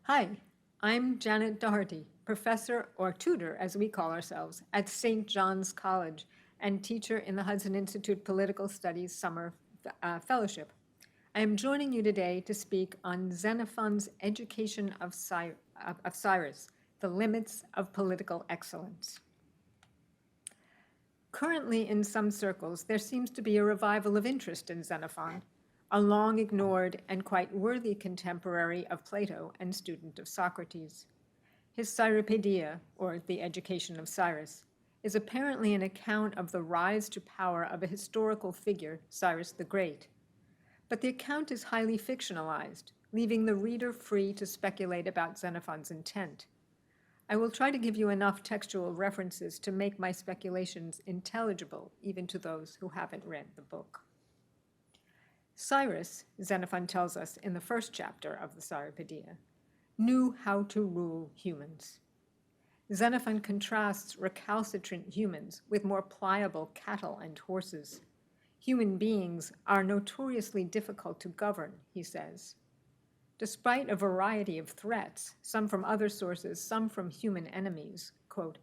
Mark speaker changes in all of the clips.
Speaker 1: Hi, I'm Janet Dougherty, professor or tutor, as we call ourselves, at St. John's College and teacher in the Hudson Institute Political Studies Summer Fellowship. I am joining you today to speak on Xenophon's Education of Cyrus, the Limits of Political Excellence. Currently, in some circles, there seems to be a revival of interest in Xenophon, a long ignored and quite worthy contemporary of Plato and student of Socrates. His Cyropaedia, or the Education of Cyrus, is apparently an account of the rise to power of a historical figure, Cyrus the Great. But the account is highly fictionalized, leaving the reader free to speculate about Xenophon's intent. I will try to give you enough textual references to make my speculations intelligible even to those who haven't read the book. Cyrus, Xenophon tells us in the first chapter of the Cyropaedia, knew how to rule humans. Xenophon contrasts recalcitrant humans with more pliable cattle and horses. Human beings are notoriously difficult to govern, he says. Despite a variety of threats, some from other sources, some from human enemies, quote,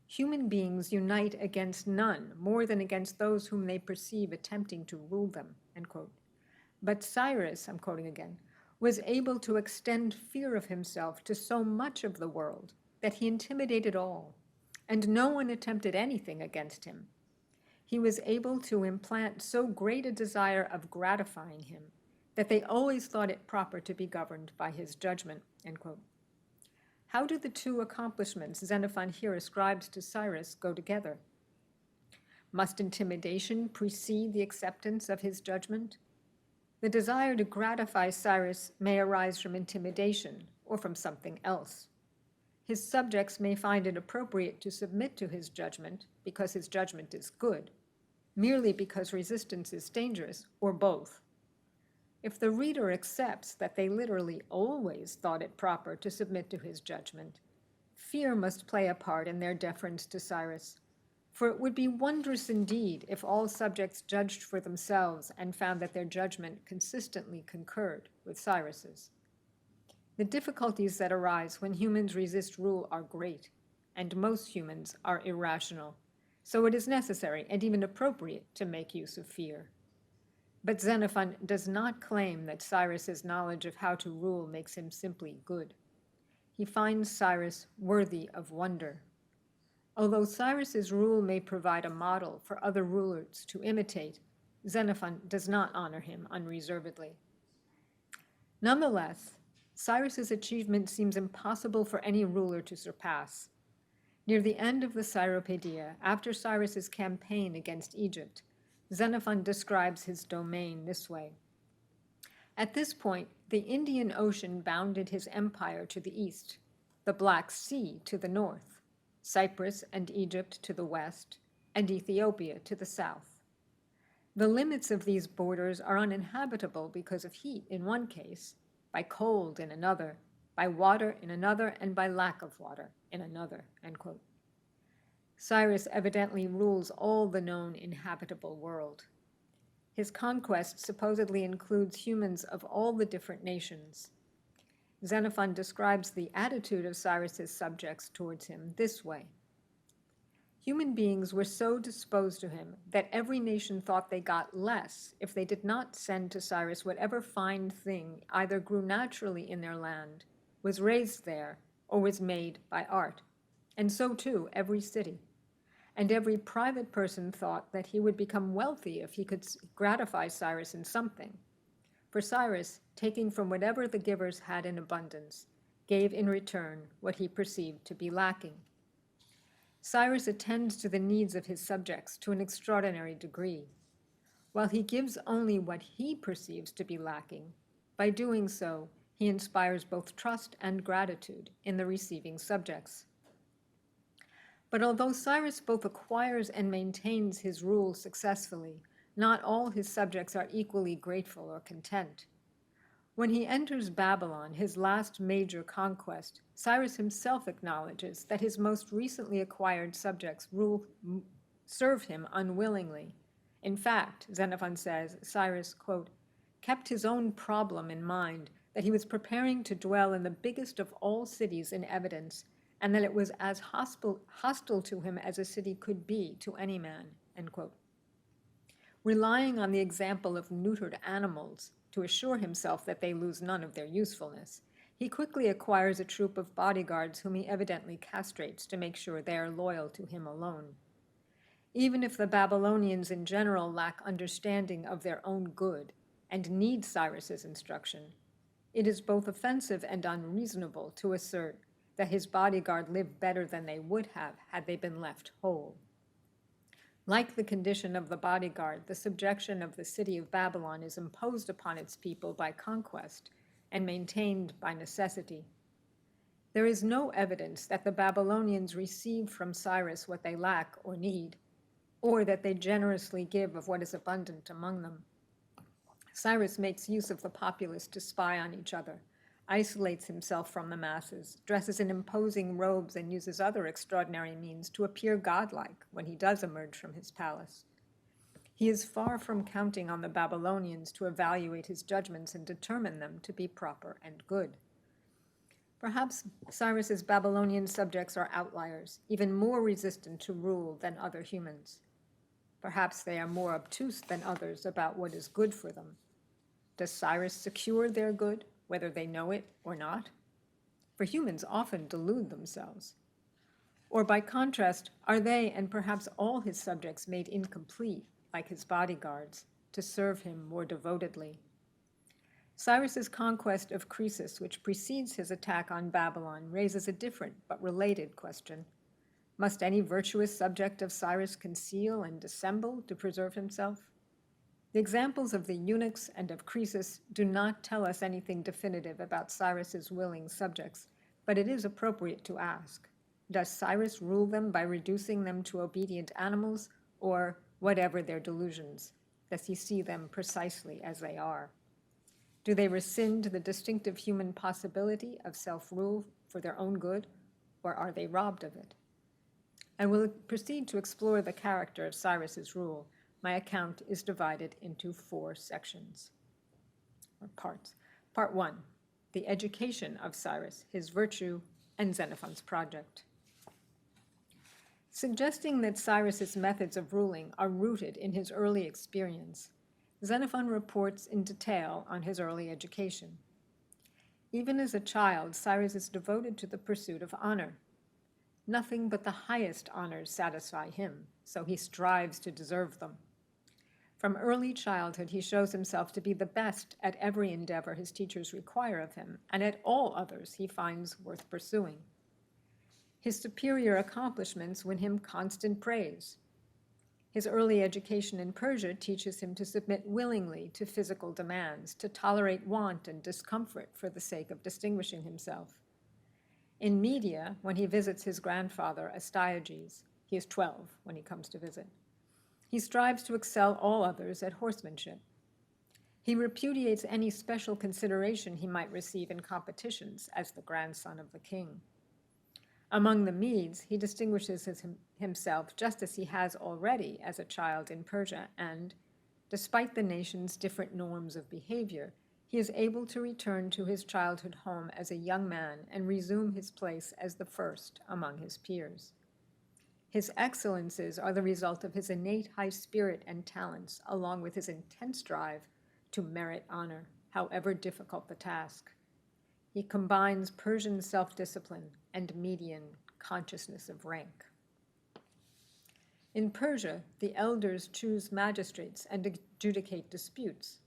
Speaker 1: human beings unite against none more than against those whom they perceive attempting to rule them, end quote. But Cyrus, I'm quoting again, was able to extend fear of himself to so much of the world that he intimidated all, and no one attempted anything against him. He was able to implant so great a desire of gratifying him that they always thought it proper to be governed by his judgment, end quote. How do the two accomplishments Xenophon here ascribes to Cyrus go together? Must intimidation precede the acceptance of his judgment? The desire to gratify Cyrus may arise from intimidation or from something else. His subjects may find it appropriate to submit to his judgment because his judgment is good, merely because resistance is dangerous, or both. If the reader accepts that they literally always thought it proper to submit to his judgment, fear must play a part in their deference to Cyrus, for it would be wondrous indeed if all subjects judged for themselves and found that their judgment consistently concurred with Cyrus's. The difficulties that arise when humans resist rule are great, and most humans are irrational, so it is necessary and even appropriate to make use of fear. But Xenophon does not claim that Cyrus's knowledge of how to rule makes him simply good. He finds Cyrus worthy of wonder. Although Cyrus's rule may provide a model for other rulers to imitate, Xenophon does not honor him unreservedly. Nonetheless, Cyrus's achievement seems impossible for any ruler to surpass. Near the end of the Cyropaedia, after Cyrus's campaign against Egypt, Xenophon describes his domain this way. At this point, the Indian Ocean bounded his empire to the east, the Black Sea to the north, Cyprus and Egypt to the west, and Ethiopia to the south. The limits of these borders are uninhabitable because of heat in one case, by cold in another, by water in another, and by lack of water in another, end quote. Cyrus evidently rules all the known inhabitable world. His conquest supposedly includes humans of all the different nations. Xenophon describes the attitude of Cyrus's subjects towards him this way. Human beings were so disposed to him that every nation thought they got less if they did not send to Cyrus whatever fine thing either grew naturally in their land, was raised there, or was made by art, and so too every city. And every private person thought that he would become wealthy if he could gratify Cyrus in something. For Cyrus, taking from whatever the givers had in abundance, gave in return what he perceived to be lacking. Cyrus attends to the needs of his subjects to an extraordinary degree. While he gives only what he perceives to be lacking, by doing so, he inspires both trust and gratitude in the receiving subjects. But although Cyrus both acquires and maintains his rule successfully, not all his subjects are equally grateful or content. When he enters Babylon, his last major conquest, Cyrus himself acknowledges that his most recently acquired subjects serve him unwillingly. In fact, Xenophon says, Cyrus, quote, kept his own problem in mind that he was preparing to dwell in the biggest of all cities in evidence, and that it was as hostile to him as a city could be to any man, end quote. Relying on the example of neutered animals to assure himself that they lose none of their usefulness, he quickly acquires a troop of bodyguards whom he evidently castrates to make sure they are loyal to him alone. Even if the Babylonians in general lack understanding of their own good and need Cyrus's instruction, it is both offensive and unreasonable to assert that his bodyguard lived better than they would have had they been left whole. Like the condition of the bodyguard, the subjection of the city of Babylon is imposed upon its people by conquest and maintained by necessity. There is no evidence that the Babylonians receive from Cyrus what they lack or need, or that they generously give of what is abundant among them. Cyrus makes use of the populace to spy on each other, isolates himself from the masses, dresses in imposing robes, and uses other extraordinary means to appear godlike when he does emerge from his palace. He is far from counting on the Babylonians to evaluate his judgments and determine them to be proper and good. Perhaps Cyrus's Babylonian subjects are outliers, even more resistant to rule than other humans. Perhaps they are more obtuse than others about what is good for them. Does Cyrus secure their good, whether they know it or not? For humans often delude themselves. Or by contrast, are they and perhaps all his subjects made incomplete, like his bodyguards, to serve him more devotedly? Cyrus's conquest of Croesus, which precedes his attack on Babylon, raises a different but related question. Must any virtuous subject of Cyrus conceal and dissemble to preserve himself? The examples of the eunuchs and of Croesus do not tell us anything definitive about Cyrus's willing subjects, but it is appropriate to ask, does Cyrus rule them by reducing them to obedient animals, or, whatever their delusions, does he see them precisely as they are? Do they rescind the distinctive human possibility of self-rule for their own good, or are they robbed of it? I will proceed to explore the character of Cyrus's rule. My account is divided into 4 sections, or parts. Part 1, the education of Cyrus, his virtue, and Xenophon's project. Suggesting that Cyrus's methods of ruling are rooted in his early experience, Xenophon reports in detail on his early education. Even as a child, Cyrus is devoted to the pursuit of honor. Nothing but the highest honors satisfy him, so he strives to deserve them. From early childhood, he shows himself to be the best at every endeavor his teachers require of him, and at all others he finds worth pursuing. His superior accomplishments win him constant praise. His early education in Persia teaches him to submit willingly to physical demands, to tolerate want and discomfort for the sake of distinguishing himself. In Media, when he visits his grandfather, Astyages, he is 12 when he comes to visit, he strives to excel all others at horsemanship. He repudiates any special consideration he might receive in competitions as the grandson of the king. Among the Medes, he distinguishes himself just as he has already as a child in Persia, and, despite the nation's different norms of behavior, he is able to return to his childhood home as a young man and resume his place as the first among his peers. His excellences are the result of his innate high spirit and talents, along with his intense drive to merit honor, however difficult the task. He combines Persian self-discipline and Median consciousness of rank. In Persia, the elders choose magistrates and adjudicate disputes.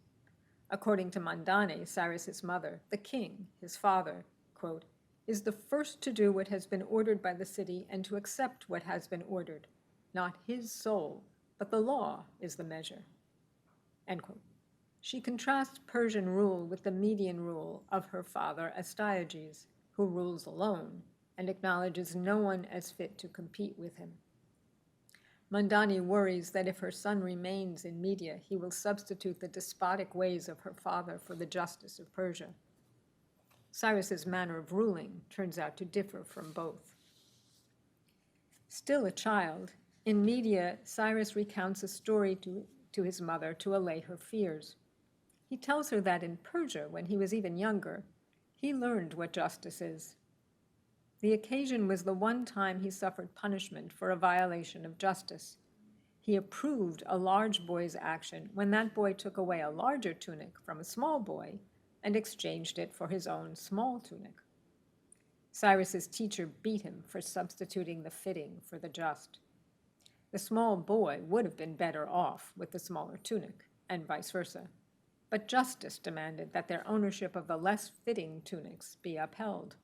Speaker 1: According to Mandane, Cyrus's mother, the king, his father, quote, is the first to do what has been ordered by the city and to accept what has been ordered. Not his soul, but the law is the measure, end quote. She contrasts Persian rule with the Median rule of her father Astyages, who rules alone and acknowledges no one as fit to compete with him. Mandani worries that if her son remains in Media, he will substitute the despotic ways of her father for the justice of Persia. Cyrus's manner of ruling turns out to differ from both. Still a child, in Media, Cyrus recounts a story to his mother to allay her fears. He tells her that in Persia, when he was even younger, he learned what justice is. The occasion was the one time he suffered punishment for a violation of justice. He approved a large boy's action when that boy took away a larger tunic from a small boy and exchanged it for his own small tunic. Cyrus's teacher beat him for substituting the fitting for the just. The small boy would have been better off with the smaller tunic, and vice versa. But justice demanded that their ownership of the less fitting tunics be upheld.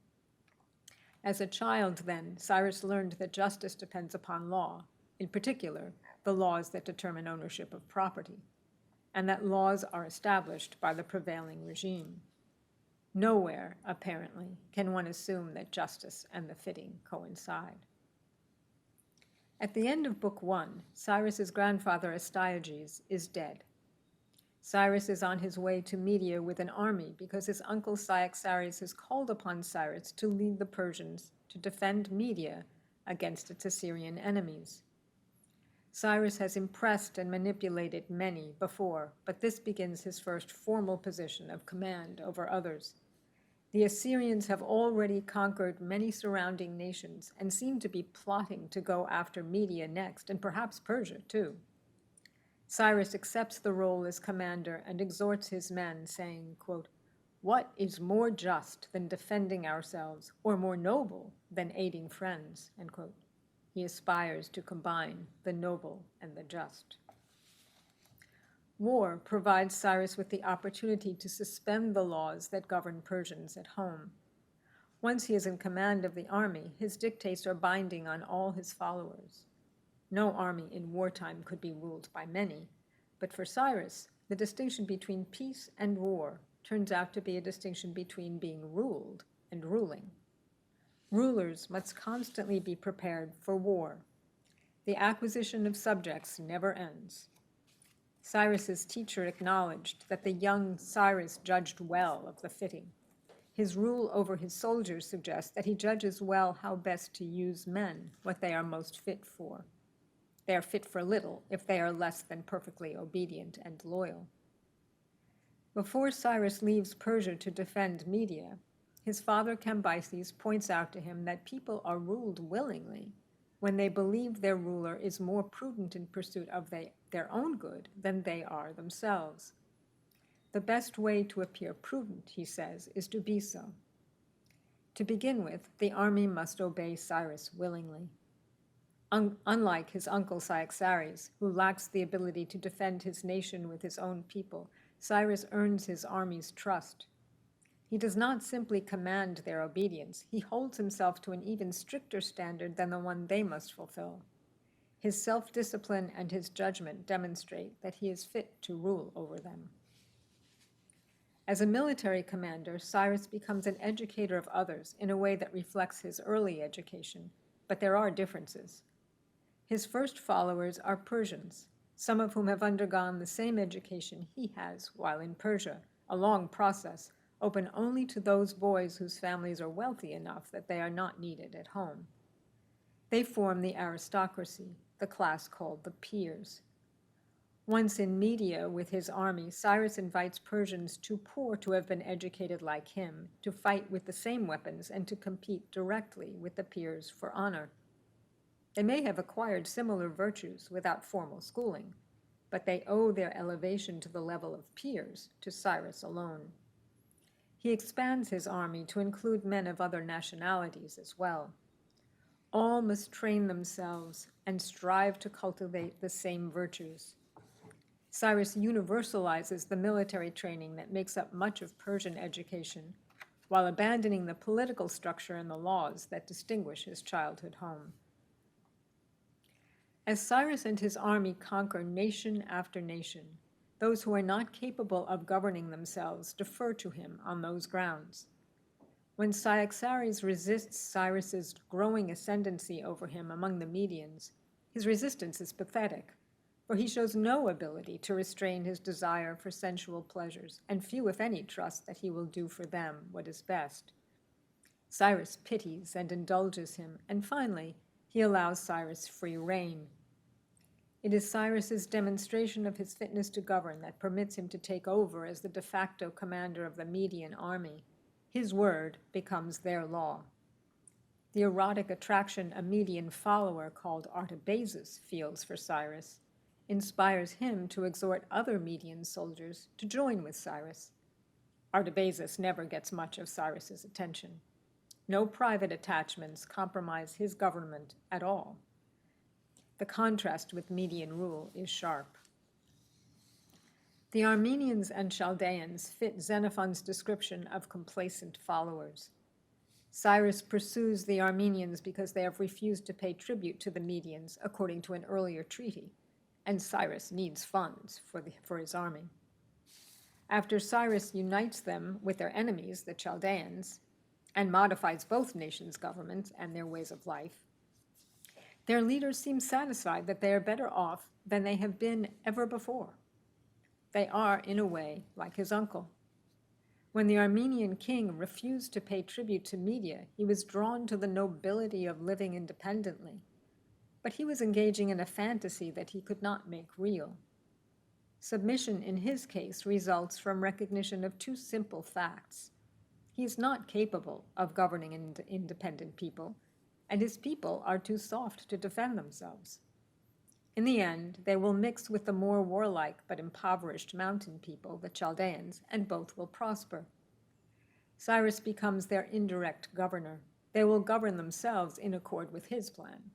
Speaker 1: As a child, then, Cyrus learned that justice depends upon law, in particular, the laws that determine ownership of property, and that laws are established by the prevailing regime. Nowhere, apparently, can one assume that justice and the fitting coincide. At the end of Book 1, Cyrus's grandfather Astyages is dead. Cyrus is on his way to Media with an army because his uncle Cyaxares has called upon Cyrus to lead the Persians to defend Media against its Assyrian enemies. Cyrus has impressed and manipulated many before, but this begins his first formal position of command over others. The Assyrians have already conquered many surrounding nations and seem to be plotting to go after Media next, and perhaps Persia too. Cyrus accepts the role as commander and exhorts his men, saying, quote, "What is more just than defending ourselves, or more noble than aiding friends?" End quote. He aspires to combine the noble and the just. War provides Cyrus with the opportunity to suspend the laws that govern Persians at home. Once he is in command of the army, his dictates are binding on all his followers. No army in wartime could be ruled by many, but for Cyrus, the distinction between peace and war turns out to be a distinction between being ruled and ruling. Rulers must constantly be prepared for war. The acquisition of subjects never ends. Cyrus's teacher acknowledged that the young Cyrus judged well of the fitting. His rule over his soldiers suggests that he judges well how best to use men, what they are most fit for. They are fit for little if they are less than perfectly obedient and loyal. Before Cyrus leaves Persia to defend Media, his father Cambyses points out to him that people are ruled willingly when they believe their ruler is more prudent in pursuit of their own good than they are themselves. The best way to appear prudent, he says, is to be so. To begin with, the army must obey Cyrus willingly. Unlike his uncle Cyaxares, who lacks the ability to defend his nation with his own people, Cyrus earns his army's trust. He does not simply command their obedience, he holds himself to an even stricter standard than the one they must fulfill. His self-discipline and his judgment demonstrate that he is fit to rule over them. As a military commander, Cyrus becomes an educator of others in a way that reflects his early education, but there are differences. His first followers are Persians, some of whom have undergone the same education he has while in Persia, a long process, open only to those boys whose families are wealthy enough that they are not needed at home. They form the aristocracy, the class called the peers. Once in Media with his army, Cyrus invites Persians too poor to have been educated like him to fight with the same weapons and to compete directly with the peers for honor. They may have acquired similar virtues without formal schooling, but they owe their elevation to the level of peers to Cyrus alone. He expands his army to include men of other nationalities as well. All must train themselves and strive to cultivate the same virtues. Cyrus universalizes the military training that makes up much of Persian education, while abandoning the political structure and the laws that distinguish his childhood home. As Cyrus and his army conquer nation after nation, those who are not capable of governing themselves defer to him on those grounds. When Cyaxares resists Cyrus's growing ascendancy over him among the Medians, his resistance is pathetic, for he shows no ability to restrain his desire for sensual pleasures, and few, if any, trust that he will do for them what is best. Cyrus pities and indulges him, and finally, he allows Cyrus free rein. It is Cyrus's demonstration of his fitness to govern that permits him to take over as the de facto commander of the Median army. His word becomes their law. The erotic attraction a Median follower called Artabazus feels for Cyrus inspires him to exhort other Median soldiers to join with Cyrus. Artabazus never gets much of Cyrus's attention. No private attachments compromise his government at all. The contrast with Median rule is sharp. The Armenians and Chaldeans fit Xenophon's description of complacent followers. Cyrus pursues the Armenians because they have refused to pay tribute to the Medians according to an earlier treaty, and Cyrus needs funds for his army. After Cyrus unites them with their enemies, the Chaldeans, and modifies both nations' governments and their ways of life, their leaders seem satisfied that they are better off than they have been ever before. They are, in a way, like his uncle. When the Armenian king refused to pay tribute to Media, he was drawn to the nobility of living independently. But he was engaging in a fantasy that he could not make real. Submission in his case results from recognition of two simple facts. He is not capable of governing an independent people, and his people are too soft to defend themselves. In the end, they will mix with the more warlike but impoverished mountain people, the Chaldeans, and both will prosper. Cyrus becomes their indirect governor. They will govern themselves in accord with his plan.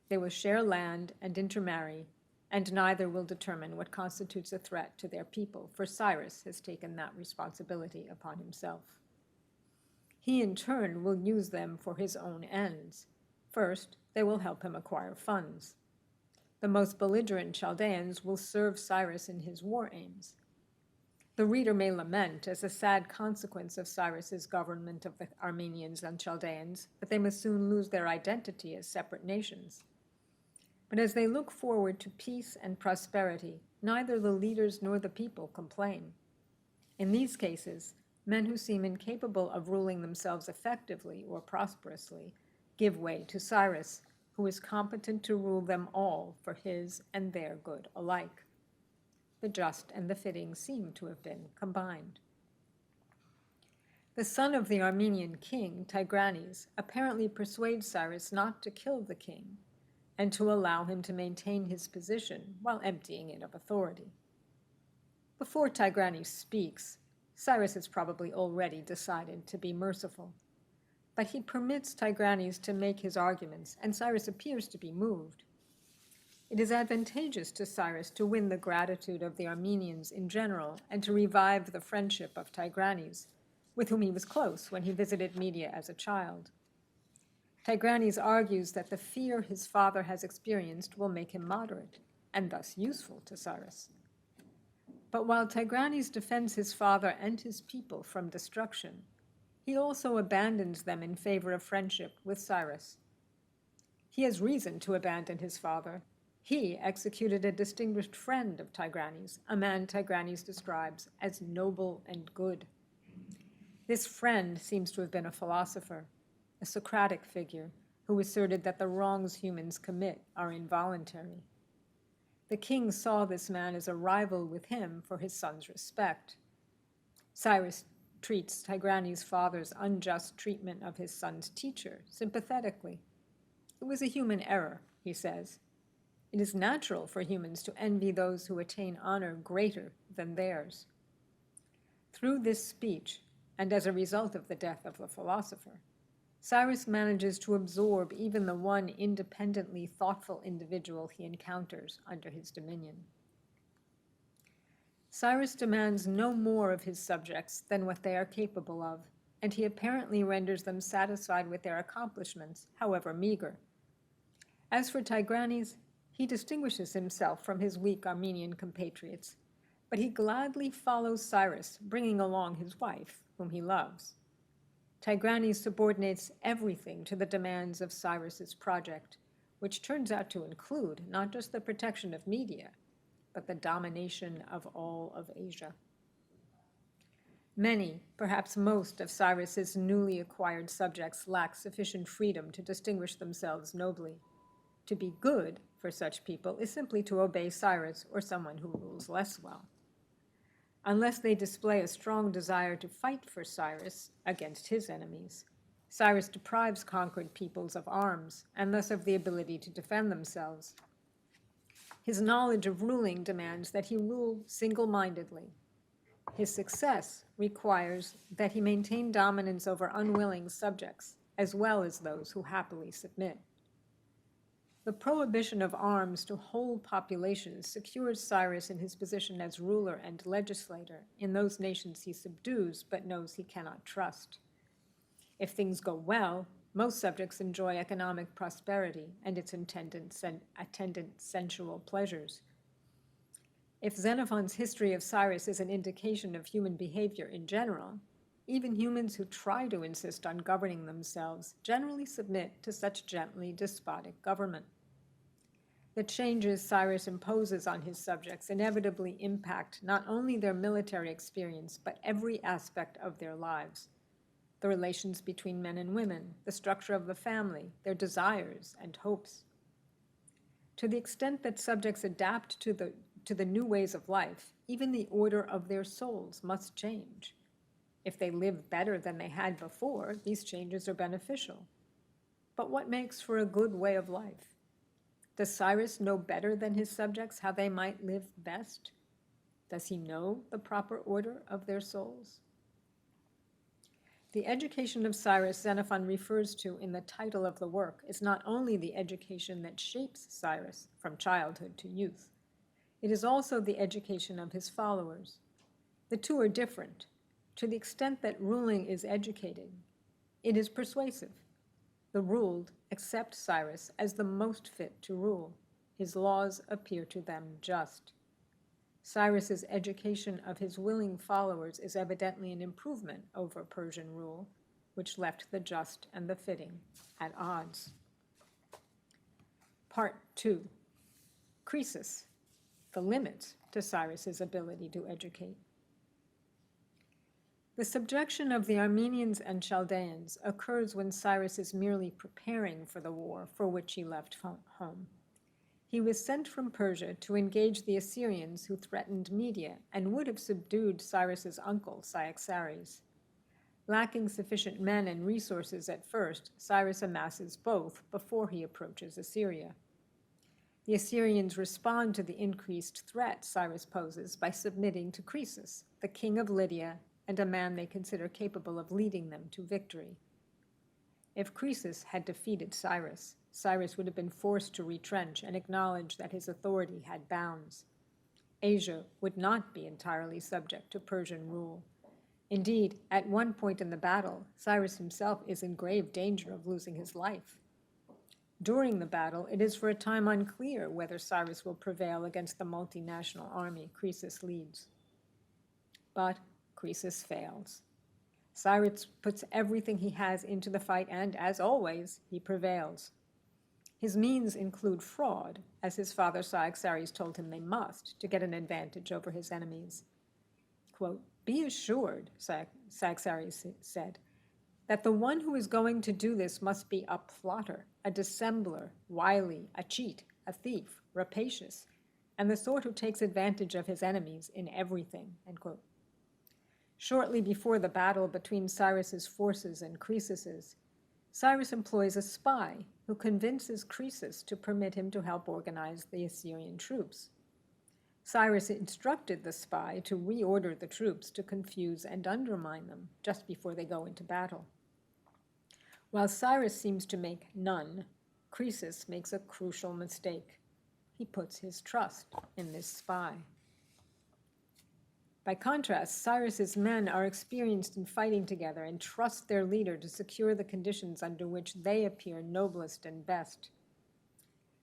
Speaker 1: They will share land and intermarry, and neither will determine what constitutes a threat to their people, for Cyrus has taken that responsibility upon himself. He, in turn, will use them for his own ends. First, they will help him acquire funds. The most belligerent Chaldeans will serve Cyrus in his war aims. The reader may lament, as a sad consequence of Cyrus's government of the Armenians and Chaldeans, that they must soon lose their identity as separate nations. But as they look forward to peace and prosperity, neither the leaders nor the people complain. In these cases, men who seem incapable of ruling themselves effectively or prosperously give way to Cyrus, who is competent to rule them all for his and their good alike. The just and the fitting seem to have been combined. The son of the Armenian king, Tigranes, apparently persuades Cyrus not to kill the king and to allow him to maintain his position while emptying it of authority. Before Tigranes speaks, Cyrus has probably already decided to be merciful. But he permits Tigranes to make his arguments, and Cyrus appears to be moved. It is advantageous to Cyrus to win the gratitude of the Armenians in general and to revive the friendship of Tigranes, with whom he was close when he visited Media as a child. Tigranes argues that the fear his father has experienced will make him moderate, and thus useful to Cyrus. But while Tigranes defends his father and his people from destruction, he also abandons them in favor of friendship with Cyrus. He has reason to abandon his father. He executed a distinguished friend of Tigranes, a man Tigranes describes as noble and good. This friend seems to have been a philosopher, a Socratic figure who asserted that the wrongs humans commit are involuntary. The king saw this man as a rival with him for his son's respect. Cyrus treats Tigranes' father's unjust treatment of his son's teacher sympathetically. It was a human error, he says. It is natural for humans to envy those who attain honor greater than theirs. Through this speech, and as a result of the death of the philosopher, Cyrus manages to absorb even the one independently thoughtful individual he encounters under his dominion. Cyrus demands no more of his subjects than what they are capable of, and he apparently renders them satisfied with their accomplishments, however meager. As for Tigranes, he distinguishes himself from his weak Armenian compatriots, but he gladly follows Cyrus, bringing along his wife, whom he loves. Tigranes subordinates everything to the demands of Cyrus's project, which turns out to include not just the protection of Media, but the domination of all of Asia. Many, perhaps most, of Cyrus's newly acquired subjects lack sufficient freedom to distinguish themselves nobly. To be good for such people is simply to obey Cyrus or someone who rules less well. Unless they display a strong desire to fight for Cyrus against his enemies, Cyrus deprives conquered peoples of arms and thus of the ability to defend themselves. His knowledge of ruling demands that he rule single-mindedly. His success requires that he maintain dominance over unwilling subjects, as well as those who happily submit. The prohibition of arms to whole populations secures Cyrus in his position as ruler and legislator in those nations he subdues but knows he cannot trust. If things go well, most subjects enjoy economic prosperity and its attendant sensual pleasures. If Xenophon's history of Cyrus is an indication of human behavior in general, even humans who try to insist on governing themselves generally submit to such gently despotic government. The changes Cyrus imposes on his subjects inevitably impact not only their military experience, but every aspect of their lives. The relations between men and women, the structure of the family, their desires and hopes. To the extent that subjects adapt to the new ways of life, even the order of their souls must change. If they live better than they had before, these changes are beneficial. But what makes for a good way of life? Does Cyrus know better than his subjects how they might live best? Does he know the proper order of their souls? The education of Cyrus Xenophon refers to in the title of the work is not only the education that shapes Cyrus from childhood to youth, it is also the education of his followers. The two are different. To the extent that ruling is educating, it is persuasive. The ruled accept Cyrus as the most fit to rule. His laws appear to them just. Cyrus's education of his willing followers is evidently an improvement over Persian rule, which left the just and the fitting at odds. Part 2. Croesus, the limits to Cyrus's ability to educate. The subjection of the Armenians and Chaldeans occurs when Cyrus is merely preparing for the war for which he left home. He was sent from Persia to engage the Assyrians who threatened Media and would have subdued Cyrus's uncle, Cyaxares. Lacking sufficient men and resources at first, Cyrus amasses both before he approaches Assyria. The Assyrians respond to the increased threat Cyrus poses by submitting to Croesus, the king of Lydia, and a man they consider capable of leading them to victory. If Croesus had defeated Cyrus, Cyrus would have been forced to retrench and acknowledge that his authority had bounds. Asia would not be entirely subject to Persian rule. Indeed, at one point in the battle, Cyrus himself is in grave danger of losing his life. During the battle, it is for a time unclear whether Cyrus will prevail against the multinational army Croesus leads. But Croesus fails. Cyrus puts everything he has into the fight and, as always, he prevails. His means include fraud, as his father Cyaxares told him they must to get an advantage over his enemies. Quote, "Be assured," Cyaxares said, "that the one who is going to do this must be a plotter, a dissembler, wily, a cheat, a thief, rapacious, and the sort who takes advantage of his enemies in everything." End quote. Shortly before the battle between Cyrus's forces and Croesus's, Cyrus employs a spy who convinces Croesus to permit him to help organize the Assyrian troops. Cyrus instructed the spy to reorder the troops to confuse and undermine them just before they go into battle. While Cyrus seems to make none, Croesus makes a crucial mistake. He puts his trust in this spy. By contrast, Cyrus's men are experienced in fighting together and trust their leader to secure the conditions under which they appear noblest and best.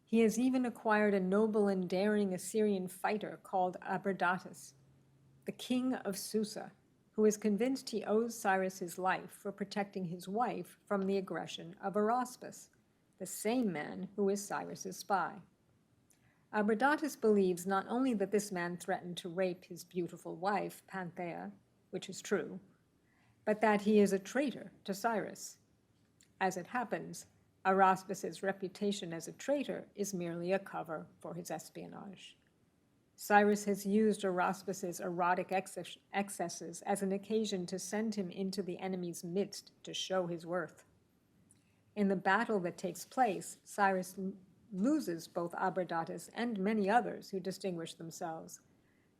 Speaker 1: He has even acquired a noble and daring Assyrian fighter called Abradatas, the king of Susa, who is convinced he owes Cyrus his life for protecting his wife from the aggression of Araspus, the same man who is Cyrus's spy. Abradatas believes not only that this man threatened to rape his beautiful wife, Panthea, which is true, but that he is a traitor to Cyrus. As it happens, Araspas's reputation as a traitor is merely a cover for his espionage. Cyrus has used Araspas's erotic excesses as an occasion to send him into the enemy's midst to show his worth. In the battle that takes place, Cyrus loses both Abradatas and many others who distinguish themselves.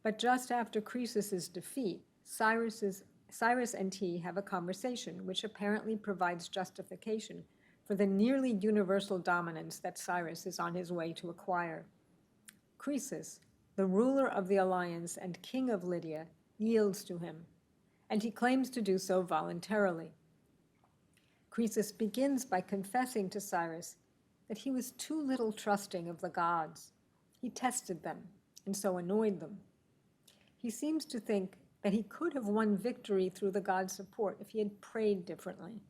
Speaker 1: But just after Croesus's defeat, Cyrus and he have a conversation which apparently provides justification for the nearly universal dominance that Cyrus is on his way to acquire. Croesus, the ruler of the alliance and king of Lydia, yields to him, and he claims to do so voluntarily. Croesus begins by confessing to Cyrus that he was too little trusting of the gods. He tested them, and so annoyed them. He seems to think that he could have won victory through the gods' support if he had prayed differently.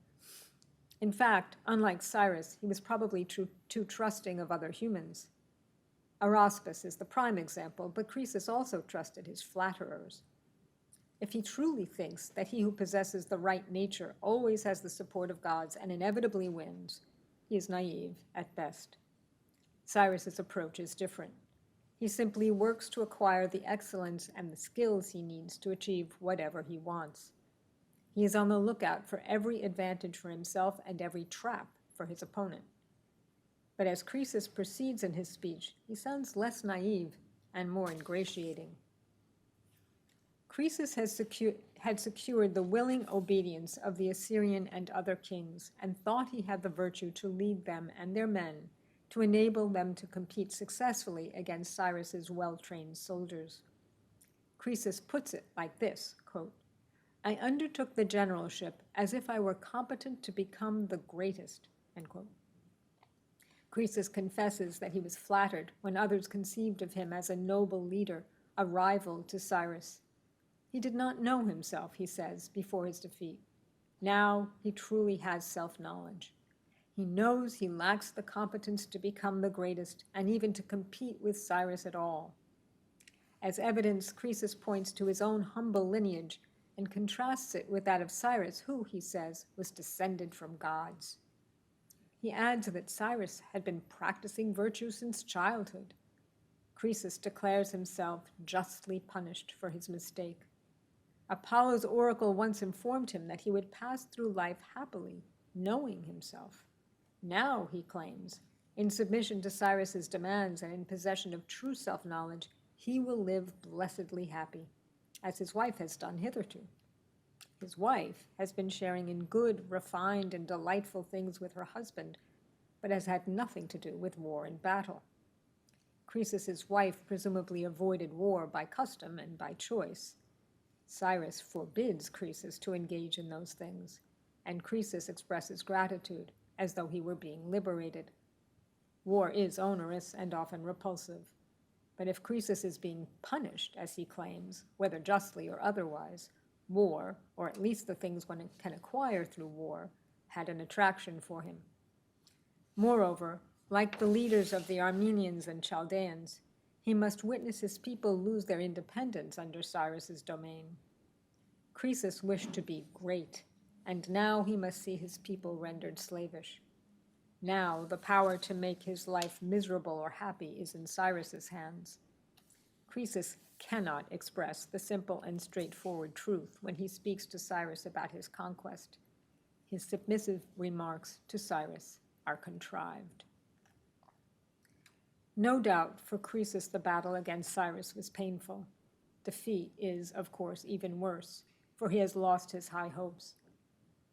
Speaker 1: In fact, unlike Cyrus, he was probably too trusting of other humans. Araspas is the prime example, but Croesus also trusted his flatterers. If he truly thinks that he who possesses the right nature always has the support of gods and inevitably wins, he is naive at best. Cyrus's approach is different. He simply works to acquire the excellence and the skills he needs to achieve whatever he wants. He is on the lookout for every advantage for himself and every trap for his opponent. But as Croesus proceeds in his speech, he sounds less naive and more ingratiating. Croesus had secured the willing obedience of the Assyrian and other kings and thought he had the virtue to lead them and their men to enable them to compete successfully against Cyrus's well-trained soldiers. Croesus puts it like this, quote, "I undertook the generalship as if I were competent to become the greatest," end quote. Croesus confesses that he was flattered when others conceived of him as a noble leader, a rival to Cyrus. He did not know himself, he says, before his defeat. Now he truly has self-knowledge. He knows he lacks the competence to become the greatest and even to compete with Cyrus at all. As evidence, Croesus points to his own humble lineage and contrasts it with that of Cyrus, who, he says, was descended from gods. He adds that Cyrus had been practicing virtue since childhood. Croesus declares himself justly punished for his mistake. Apollo's oracle once informed him that he would pass through life happily, knowing himself. Now, he claims, in submission to Cyrus's demands and in possession of true self-knowledge, he will live blessedly happy, as his wife has done hitherto. His wife has been sharing in good, refined, and delightful things with her husband, but has had nothing to do with war and battle. Croesus's wife presumably avoided war by custom and by choice. Cyrus forbids Croesus to engage in those things, and Croesus expresses gratitude as though he were being liberated. War is onerous and often repulsive, but if Croesus is being punished, as he claims, whether justly or otherwise, war, or at least the things one can acquire through war, had an attraction for him. Moreover, like the leaders of the Armenians and Chaldeans, he must witness his people lose their independence under Cyrus's domain. Croesus wished to be great, and now he must see his people rendered slavish. Now the power to make his life miserable or happy is in Cyrus's hands. Croesus cannot express the simple and straightforward truth when he speaks to Cyrus about his conquest. His submissive remarks to Cyrus are contrived. No doubt for Croesus the battle against Cyrus was painful. Defeat is, of course, even worse, for he has lost his high hopes.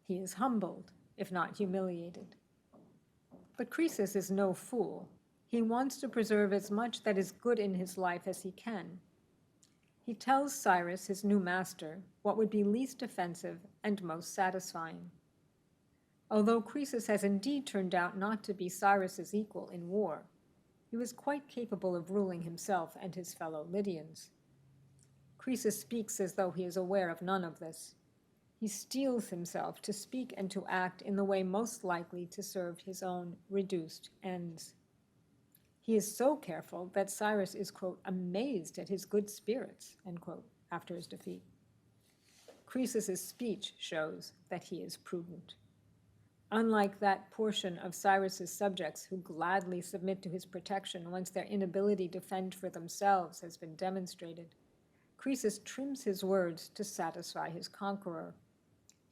Speaker 1: He is humbled, if not humiliated. But Croesus is no fool. He wants to preserve as much that is good in his life as he can. He tells Cyrus, his new master, what would be least offensive and most satisfying. Although Croesus has indeed turned out not to be Cyrus's equal in war, he was quite capable of ruling himself and his fellow Lydians. Croesus speaks as though he is aware of none of this. He steels himself to speak and to act in the way most likely to serve his own reduced ends. He is so careful that Cyrus is, quote, amazed at his good spirits, end quote, after his defeat. Croesus's speech shows that he is prudent. Unlike that portion of Cyrus's subjects who gladly submit to his protection once their inability to fend for themselves has been demonstrated, Croesus trims his words to satisfy his conqueror.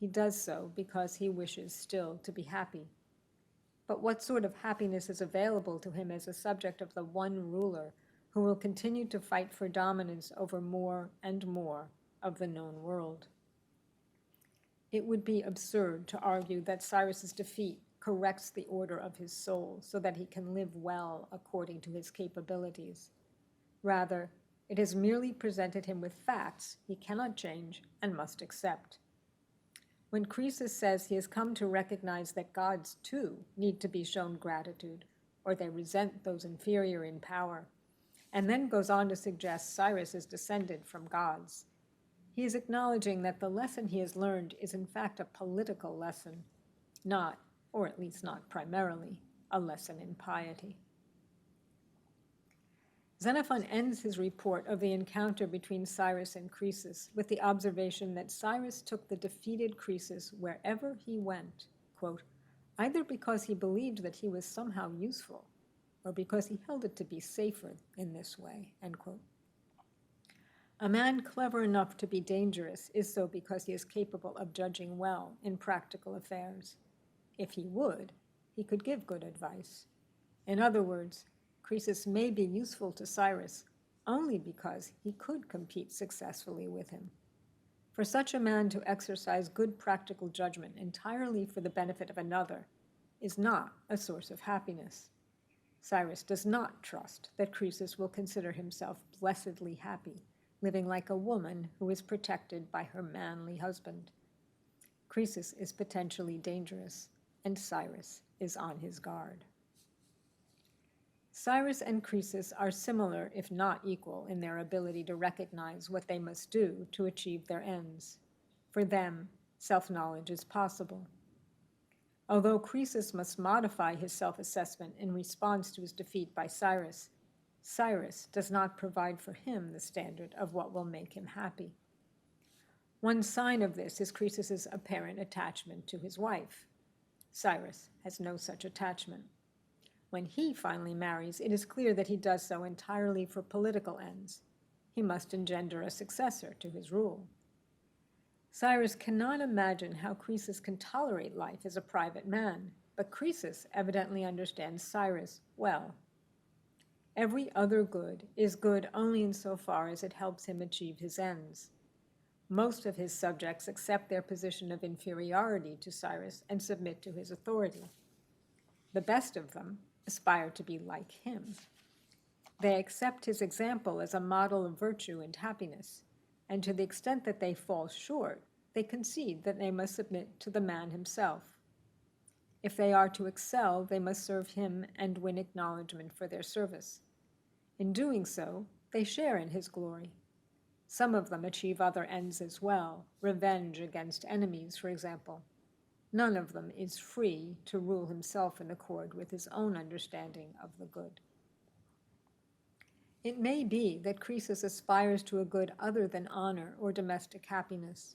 Speaker 1: He does so because he wishes still to be happy. But what sort of happiness is available to him as a subject of the one ruler who will continue to fight for dominance over more and more of the known world? It would be absurd to argue that Cyrus's defeat corrects the order of his soul so that he can live well according to his capabilities. Rather, it has merely presented him with facts he cannot change and must accept. When Croesus says he has come to recognize that gods, too, need to be shown gratitude, or they resent those inferior in power, and then goes on to suggest Cyrus is descended from gods, he is acknowledging that the lesson he has learned is in fact a political lesson, not, or at least not primarily, a lesson in piety. Xenophon ends his report of the encounter between Cyrus and Croesus with the observation that Cyrus took the defeated Croesus wherever he went, quote, either because he believed that he was somehow useful, or because he held it to be safer in this way, end quote. A man clever enough to be dangerous is so because he is capable of judging well in practical affairs. If he would, he could give good advice. In other words, Croesus may be useful to Cyrus only because he could compete successfully with him. For such a man to exercise good practical judgment entirely for the benefit of another is not a source of happiness. Cyrus does not trust that Croesus will consider himself blessedly happy, living like a woman who is protected by her manly husband. Croesus is potentially dangerous, and Cyrus is on his guard. Cyrus and Croesus are similar, if not equal, in their ability to recognize what they must do to achieve their ends. For them, self-knowledge is possible. Although Croesus must modify his self-assessment in response to his defeat by Cyrus, Cyrus does not provide for him the standard of what will make him happy. One sign of this is Croesus's apparent attachment to his wife. Cyrus has no such attachment. When he finally marries, it is clear that he does so entirely for political ends. He must engender a successor to his rule. Cyrus cannot imagine how Croesus can tolerate life as a private man, but Croesus evidently understands Cyrus well. Every other good is good only insofar as it helps him achieve his ends. Most of his subjects accept their position of inferiority to Cyrus and submit to his authority. The best of them aspire to be like him. They accept his example as a model of virtue and happiness, and to the extent that they fall short, they concede that they must submit to the man himself. If they are to excel, they must serve him and win acknowledgement for their service. In doing so, they share in his glory. Some of them achieve other ends as well, revenge against enemies, for example. None of them is free to rule himself in accord with his own understanding of the good. It may be that Croesus aspires to a good other than honor or domestic happiness.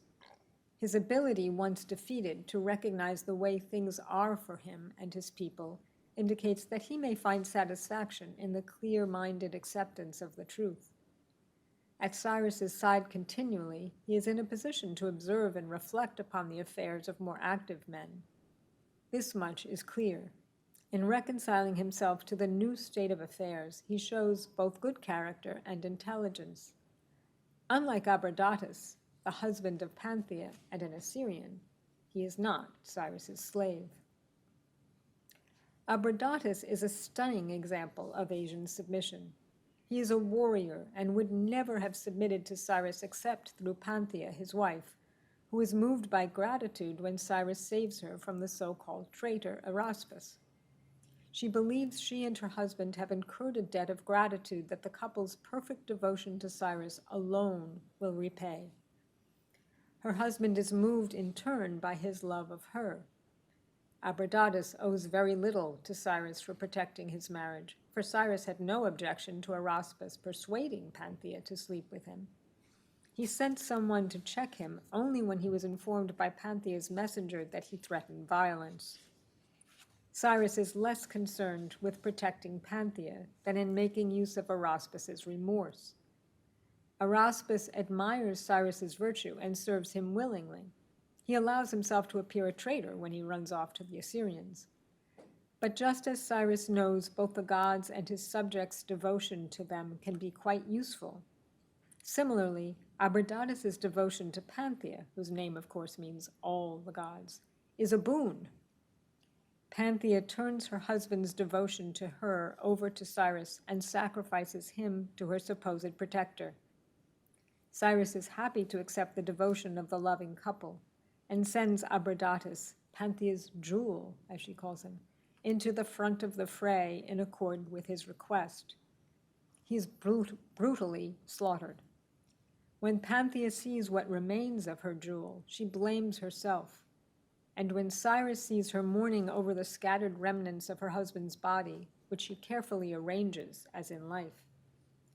Speaker 1: His ability, once defeated, to recognize the way things are for him and his people indicates that he may find satisfaction in the clear-minded acceptance of the truth. At Cyrus's side continually, he is in a position to observe and reflect upon the affairs of more active men. This much is clear. In reconciling himself to the new state of affairs, he shows both good character and intelligence. Unlike Abradatas, the husband of Panthea and an Assyrian, he is not Cyrus's slave. Abradatas is a stunning example of Asian submission. He is a warrior and would never have submitted to Cyrus except through Panthea, his wife, who is moved by gratitude when Cyrus saves her from the so-called traitor Eraspus. She believes she and her husband have incurred a debt of gratitude that the couple's perfect devotion to Cyrus alone will repay. Her husband is moved in turn by his love of her. Abradatas owes very little to Cyrus for protecting his marriage, for Cyrus had no objection to Eraspus persuading Panthea to sleep with him. He sent someone to check him only when he was informed by Panthea's messenger that he threatened violence. Cyrus is less concerned with protecting Panthea than in making use of Araspas's remorse. Araspas admires Cyrus's virtue and serves him willingly. He allows himself to appear a traitor when he runs off to the Assyrians. But just as Cyrus knows both the gods and his subjects' devotion to them can be quite useful, similarly, Abradatas's devotion to Panthea, whose name of course means all the gods, is a boon. Panthea turns her husband's devotion to her over to Cyrus and sacrifices him to her supposed protector. Cyrus is happy to accept the devotion of the loving couple and sends Abradatas, Panthea's jewel, as she calls him, into the front of the fray in accord with his request. He is brutally slaughtered. When Panthea sees what remains of her jewel, she blames herself. And when Cyrus sees her mourning over the scattered remnants of her husband's body, which she carefully arranges as in life,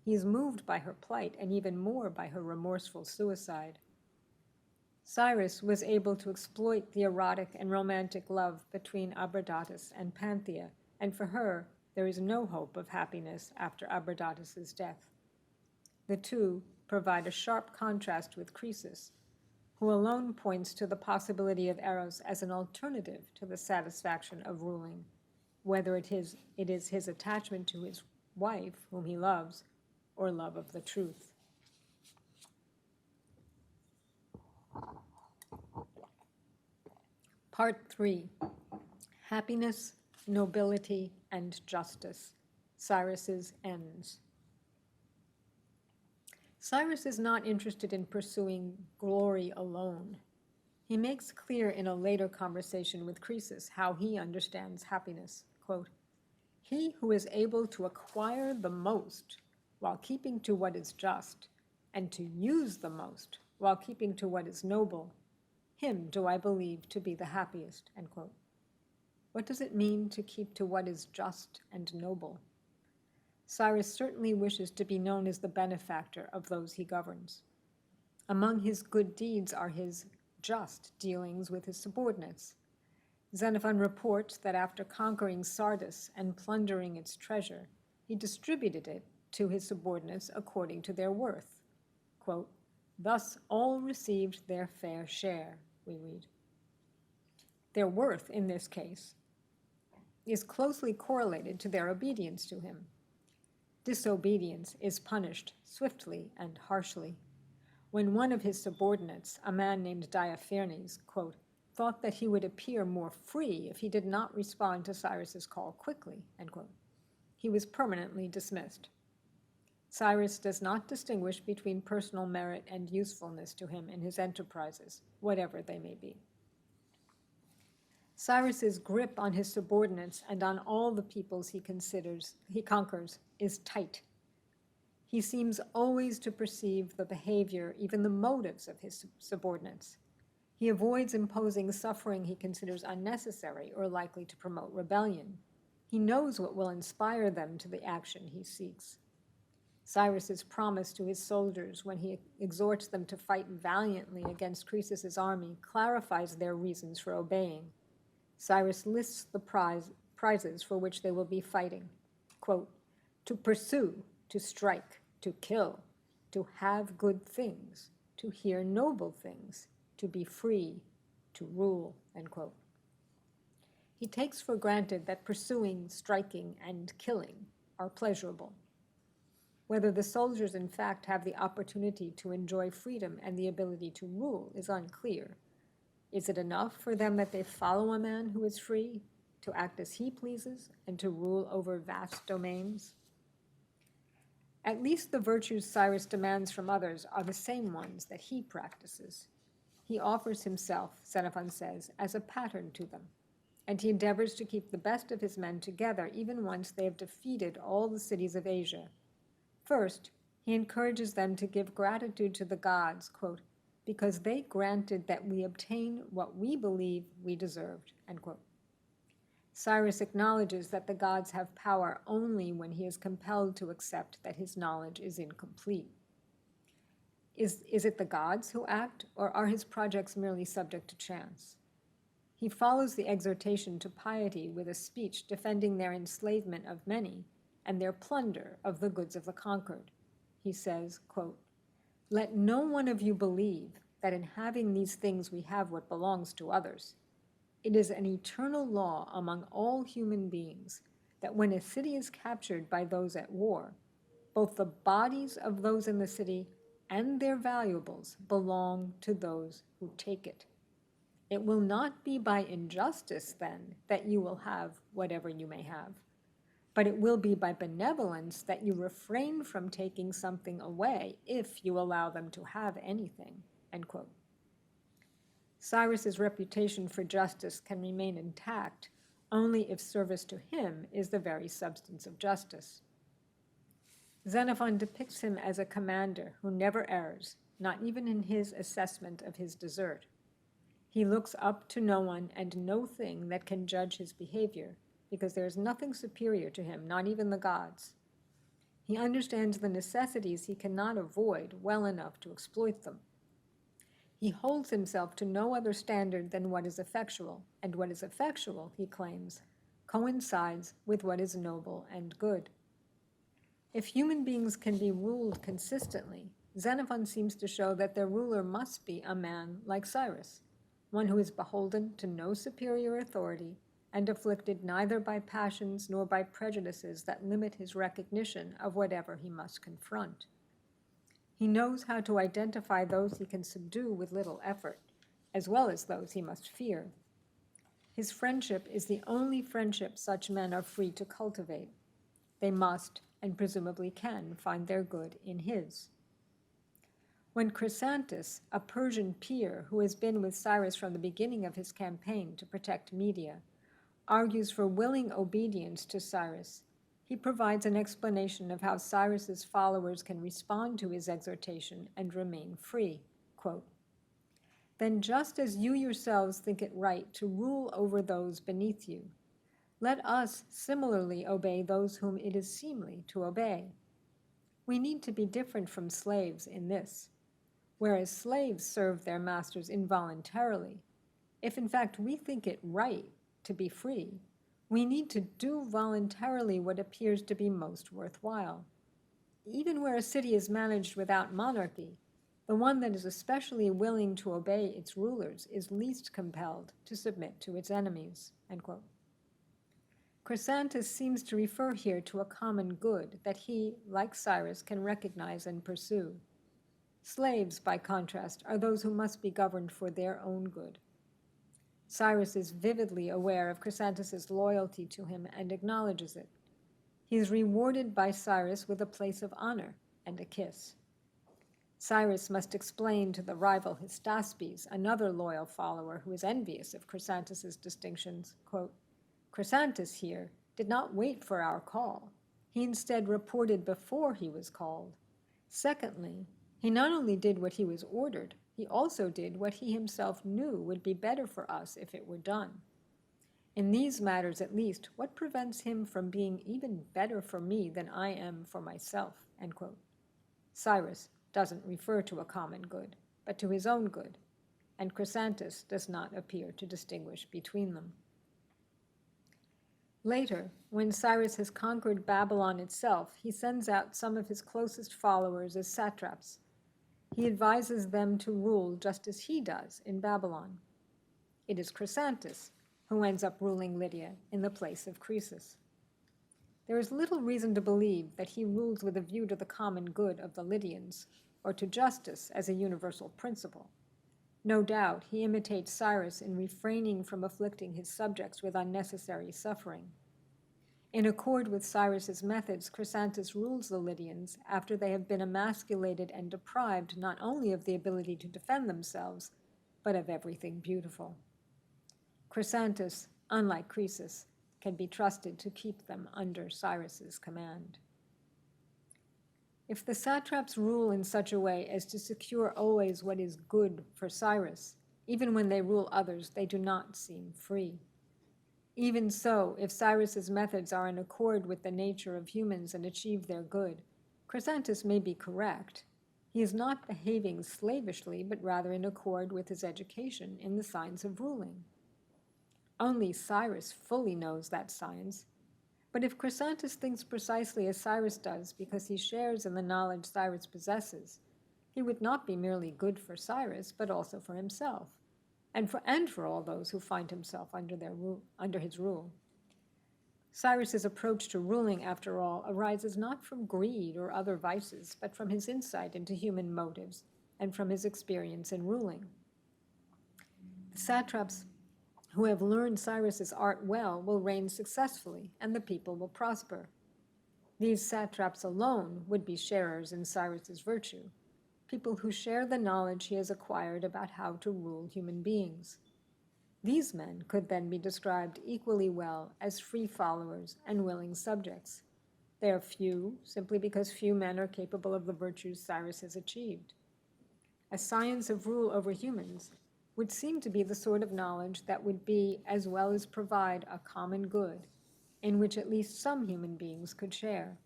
Speaker 1: he is moved by her plight and even more by her remorseful suicide. Cyrus was able to exploit the erotic and romantic love between Abradatas and Panthea, and for her, there is no hope of happiness after Abradatas's death. The two provide a sharp contrast with Croesus, who alone points to the possibility of Eros as an alternative to the satisfaction of ruling, whether it is his attachment to his wife, whom he loves, or love of the truth. Part 3, Happiness, Nobility, and Justice, Cyrus's Ends. Cyrus is not interested in pursuing glory alone. He makes clear in a later conversation with Croesus how he understands happiness. Quote, "He who is able to acquire the most while keeping to what is just, and to use the most while keeping to what is noble, him do I believe to be the happiest." End quote. What does it mean to keep to what is just and noble? Cyrus certainly wishes to be known as the benefactor of those he governs. Among his good deeds are his just dealings with his subordinates. Xenophon reports that after conquering Sardis and plundering its treasure, he distributed it to his subordinates according to their worth. Quote, "Thus all received their fair share," we read. Their worth, in this case, is closely correlated to their obedience to him. Disobedience is punished swiftly and harshly. When one of his subordinates, a man named Diaphernes, quote, thought that he would appear more free if he did not respond to Cyrus's call quickly, end quote, he was permanently dismissed. Cyrus does not distinguish between personal merit and usefulness to him in his enterprises, whatever they may be. Cyrus's grip on his subordinates and on all the peoples he conquers is tight. He seems always to perceive the behavior, even the motives of his subordinates. He avoids imposing suffering he considers unnecessary or likely to promote rebellion. He knows what will inspire them to the action he seeks. Cyrus's promise to his soldiers when he exhorts them to fight valiantly against Croesus's army clarifies their reasons for obeying. Cyrus lists the prizes for which they will be fighting. Quote, "To pursue, to strike, to kill, to have good things, to hear noble things, to be free, to rule," end quote. He takes for granted that pursuing, striking, and killing are pleasurable. Whether the soldiers in fact have the opportunity to enjoy freedom and the ability to rule is unclear. Is it enough for them that they follow a man who is free, to act as he pleases, and to rule over vast domains? At least the virtues Cyrus demands from others are the same ones that he practices. He offers himself, Xenophon says, as a pattern to them, and he endeavors to keep the best of his men together even once they have defeated all the cities of Asia. First, he encourages them to give gratitude to the gods, quote, "because they granted that we obtain what we believe we deserved," end quote. Cyrus acknowledges that the gods have power only when he is compelled to accept that his knowledge is incomplete. Is it the gods who act, or are his projects merely subject to chance? He follows the exhortation to piety with a speech defending their enslavement of many and their plunder of the goods of the conquered. He says, quote, "Let no one of you believe that in having these things we have what belongs to others. It is an eternal law among all human beings that when a city is captured by those at war, both the bodies of those in the city and their valuables belong to those who take it. It will not be by injustice, then, that you will have whatever you may have, but it will be by benevolence that you refrain from taking something away if you allow them to have anything." End quote. Cyrus's reputation for justice can remain intact only if service to him is the very substance of justice. Xenophon depicts him as a commander who never errs, not even in his assessment of his desert. He looks up to no one and no thing that can judge his behavior, because there is nothing superior to him, not even the gods. He understands the necessities he cannot avoid well enough to exploit them. He holds himself to no other standard than what is effectual, and what is effectual, he claims, coincides with what is noble and good. If human beings can be ruled consistently, Xenophon seems to show that their ruler must be a man like Cyrus, one who is beholden to no superior authority and afflicted neither by passions nor by prejudices that limit his recognition of whatever he must confront. He knows how to identify those he can subdue with little effort, as well as those he must fear. His friendship is the only friendship such men are free to cultivate. They must, and presumably can, find their good in his. When Chrysantas, a Persian peer who has been with Cyrus from the beginning of his campaign to protect Media, argues for willing obedience to Cyrus, he provides an explanation of how Cyrus's followers can respond to his exhortation and remain free. Quote, "Then just as you yourselves think it right to rule over those beneath you, let us similarly obey those whom it is seemly to obey. We need to be different from slaves in this. Whereas slaves serve their masters involuntarily, if in fact we think it right to be free, we need to do voluntarily what appears to be most worthwhile. Even where a city is managed without monarchy, the one that is especially willing to obey its rulers is least compelled to submit to its enemies." End quote. Chrysantas seems to refer here to a common good that he, like Cyrus, can recognize and pursue. Slaves, by contrast, are those who must be governed for their own good. Cyrus is vividly aware of Chrysantas' loyalty to him and acknowledges it. He is rewarded by Cyrus with a place of honor and a kiss. Cyrus must explain to the rival Hystaspes, another loyal follower who is envious of Chrysantas' distinctions, quote, "Chrysantas here did not wait for our call. He instead reported before he was called. Secondly, he not only did what he was ordered, he also did what he himself knew would be better for us if it were done. In these matters, at least, what prevents him from being even better for me than I am for myself?" End quote. Cyrus doesn't refer to a common good, but to his own good, and Chrysantas does not appear to distinguish between them. Later, when Cyrus has conquered Babylon itself, he sends out some of his closest followers as satraps. He advises them to rule just as he does in Babylon. It is Chrysantas who ends up ruling Lydia in the place of Croesus. There is little reason to believe that he rules with a view to the common good of the Lydians, or to justice as a universal principle. No doubt he imitates Cyrus in refraining from afflicting his subjects with unnecessary suffering. In accord with Cyrus's methods, Chrysantas rules the Lydians after they have been emasculated and deprived not only of the ability to defend themselves, but of everything beautiful. Chrysantas, unlike Croesus, can be trusted to keep them under Cyrus's command. If the satraps rule in such a way as to secure always what is good for Cyrus, even when they rule others, they do not seem free. Even so, if Cyrus's methods are in accord with the nature of humans and achieve their good, Chrysantas may be correct. He is not behaving slavishly, but rather in accord with his education in the signs of ruling. Only Cyrus fully knows that science. But if Chrysantas thinks precisely as Cyrus does because he shares in the knowledge Cyrus possesses, he would not be merely good for Cyrus, but also for himself, and for all those who find himself under his rule. Cyrus's approach to ruling, after all, arises not from greed or other vices, but from his insight into human motives and from his experience in ruling. The satraps who have learned Cyrus's art well will reign successfully, and the people will prosper. These satraps alone would be sharers in Cyrus's virtue, people who share the knowledge he has acquired about how to rule human beings. These men could then be described equally well as free followers and willing subjects. They are few, simply because few men are capable of the virtues Cyrus has achieved. A science of rule over humans would seem to be the sort of knowledge that would be, as well as provide, a common good, in which at least some human beings could share.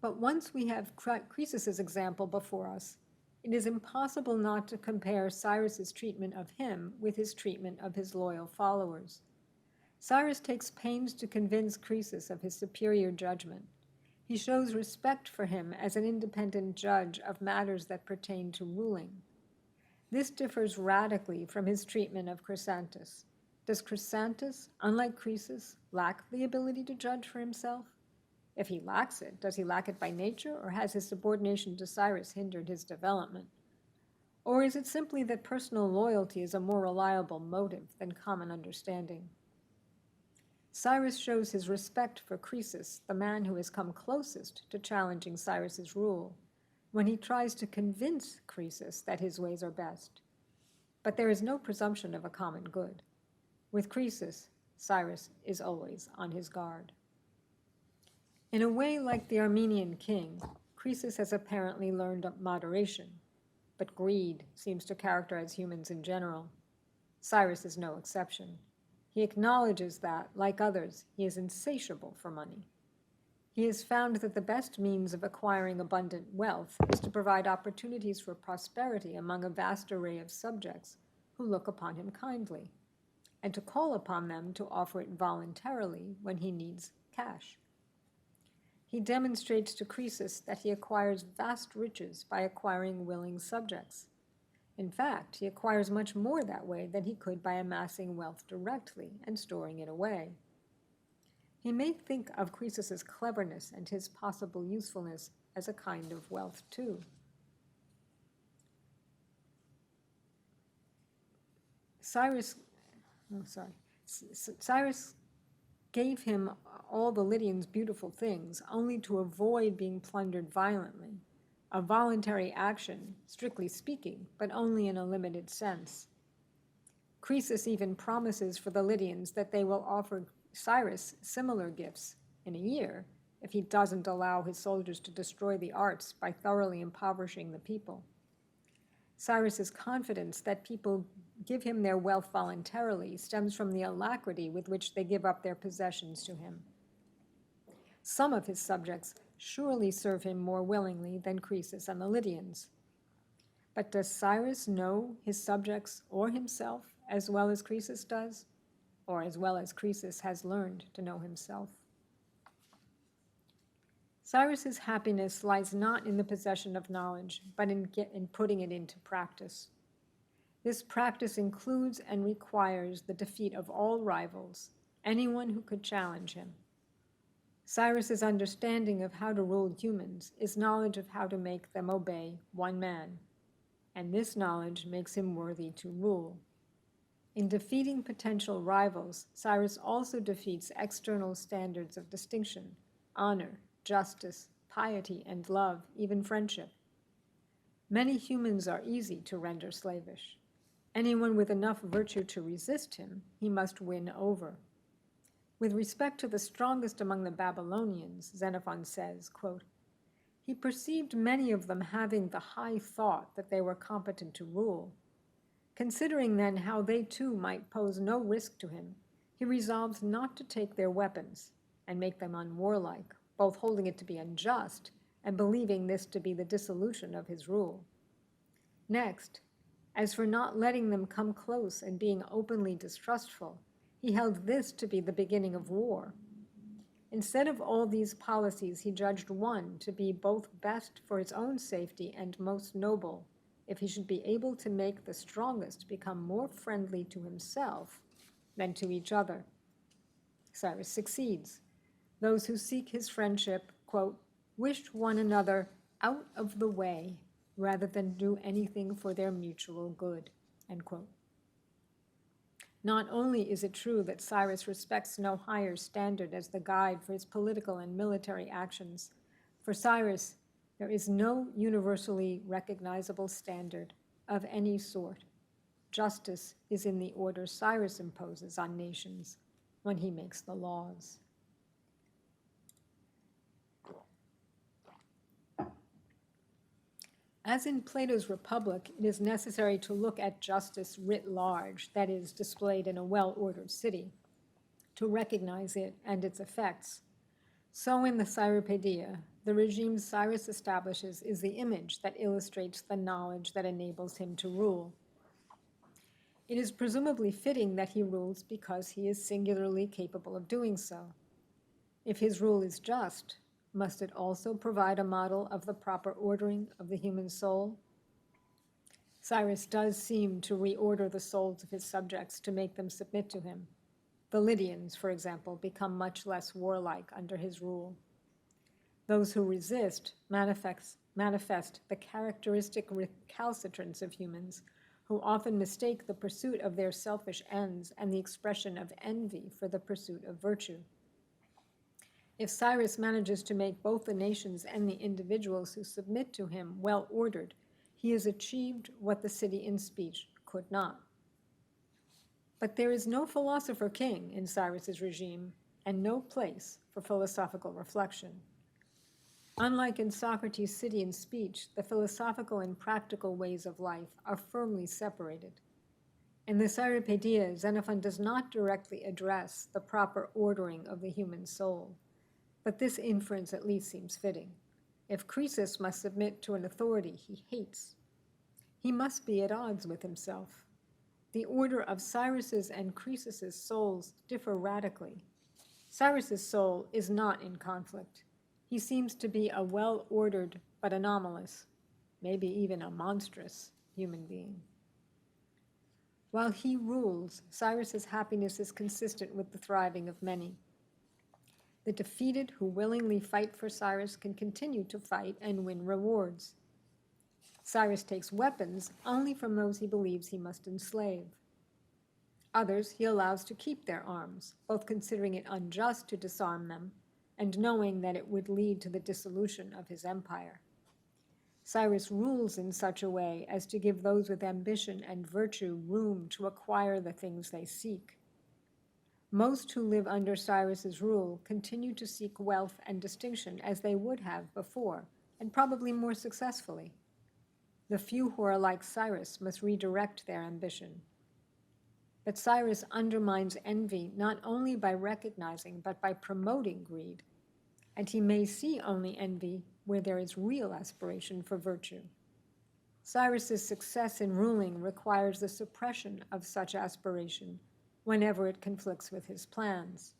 Speaker 1: But once we have Croesus's example before us, it is impossible not to compare Cyrus's treatment of him with his treatment of his loyal followers. Cyrus takes pains to convince Croesus of his superior judgment. He shows respect for him as an independent judge of matters that pertain to ruling. This differs radically from his treatment of Chrysantas. Does Chrysantas, unlike Croesus, lack the ability to judge for himself? If he lacks it, does he lack it by nature, or has his subordination to Cyrus hindered his development? Or is it simply that personal loyalty is a more reliable motive than common understanding? Cyrus shows his respect for Croesus, the man who has come closest to challenging Cyrus's rule, when he tries to convince Croesus that his ways are best. But there is no presumption of a common good. With Croesus, Cyrus is always on his guard. In a way like the Armenian king, Croesus has apparently learned moderation, but greed seems to characterize humans in general. Cyrus is no exception. He acknowledges that, like others, he is insatiable for money. He has found that the best means of acquiring abundant wealth is to provide opportunities for prosperity among a vast array of subjects who look upon him kindly, and to call upon them to offer it voluntarily when he needs cash. He demonstrates to Croesus that he acquires vast riches by acquiring willing subjects. In fact, he acquires much more that way than he could by amassing wealth directly and storing it away. He may think of Croesus's cleverness and his possible usefulness as a kind of wealth too. Cyrus gave him all the Lydians' beautiful things, only to avoid being plundered violently, a voluntary action, strictly speaking, but only in a limited sense. Croesus even promises for the Lydians that they will offer Cyrus similar gifts in a year if he doesn't allow his soldiers to destroy the arts by thoroughly impoverishing the people. Cyrus's confidence that people give him their wealth voluntarily stems from the alacrity with which they give up their possessions to him. Some of his subjects surely serve him more willingly than Croesus and the Lydians. But does Cyrus know his subjects or himself as well as Croesus does, or as well as Croesus has learned to know himself? Cyrus's happiness lies not in the possession of knowledge, but in putting it into practice. This practice includes and requires the defeat of all rivals, anyone who could challenge him. Cyrus's understanding of how to rule humans is knowledge of how to make them obey one man, and this knowledge makes him worthy to rule. In defeating potential rivals, Cyrus also defeats external standards of distinction, honor, justice, piety, and love, even friendship. Many humans are easy to render slavish. Anyone with enough virtue to resist him, he must win over. With respect to the strongest among the Babylonians, Xenophon says, quote, "He perceived many of them having the high thought that they were competent to rule. Considering then how they too might pose no risk to him, he resolved not to take their weapons and make them unwarlike, both holding it to be unjust and believing this to be the dissolution of his rule. Next, As for not letting them come close and being openly distrustful, he held this to be the beginning of war. Instead of all these policies, he judged one to be both best for his own safety and most noble, if he should be able to make the strongest become more friendly to himself than to each other. Cyrus succeeds. Those who seek his friendship, quote, wished one another out of the way rather than do anything for their mutual good, end quote. Not only is it true that Cyrus respects no higher standard as the guide for his political and military actions, for Cyrus, there is no universally recognizable standard of any sort. Justice is in the order Cyrus imposes on nations when he makes the laws. As in Plato's Republic, it is necessary to look at justice writ large, that is, displayed in a well-ordered city, to recognize it and its effects. So in the Cyropaedia, the regime Cyrus establishes is the image that illustrates the knowledge that enables him to rule. It is presumably fitting that he rules because he is singularly capable of doing so. If his rule is just, must it also provide a model of the proper ordering of the human soul? Cyrus does seem to reorder the souls of his subjects to make them submit to him. The Lydians, for example, become much less warlike under his rule. Those who resist manifest the characteristic recalcitrance of humans, who often mistake the pursuit of their selfish ends and the expression of envy for the pursuit of virtue. If Cyrus manages to make both the nations and the individuals who submit to him well-ordered, he has achieved what the city in speech could not. But there is no philosopher king in Cyrus's regime, and no place for philosophical reflection. Unlike in Socrates' city and speech, the philosophical and practical ways of life are firmly separated. In the Cyropaedia, Xenophon does not directly address the proper ordering of the human soul, but this inference at least seems fitting. If Croesus must submit to an authority he hates, he must be at odds with himself. The order of Cyrus's and Croesus's souls differ radically. Cyrus's soul is not in conflict. He seems to be a well-ordered but anomalous, maybe even a monstrous human being. While he rules, Cyrus's happiness is consistent with the thriving of many. The defeated who willingly fight for Cyrus can continue to fight and win rewards. Cyrus takes weapons only from those he believes he must enslave. Others he allows to keep their arms, both considering it unjust to disarm them and knowing that it would lead to the dissolution of his empire. Cyrus rules in such a way as to give those with ambition and virtue room to acquire the things they seek. Most who live under Cyrus's rule continue to seek wealth and distinction as they would have before, and probably more successfully. The few who are like Cyrus must redirect their ambition. But Cyrus undermines envy not only by recognizing but by promoting greed, and he may see only envy where there is real aspiration for virtue. Cyrus's success in ruling requires the suppression of such aspiration whenever it conflicts with his plans.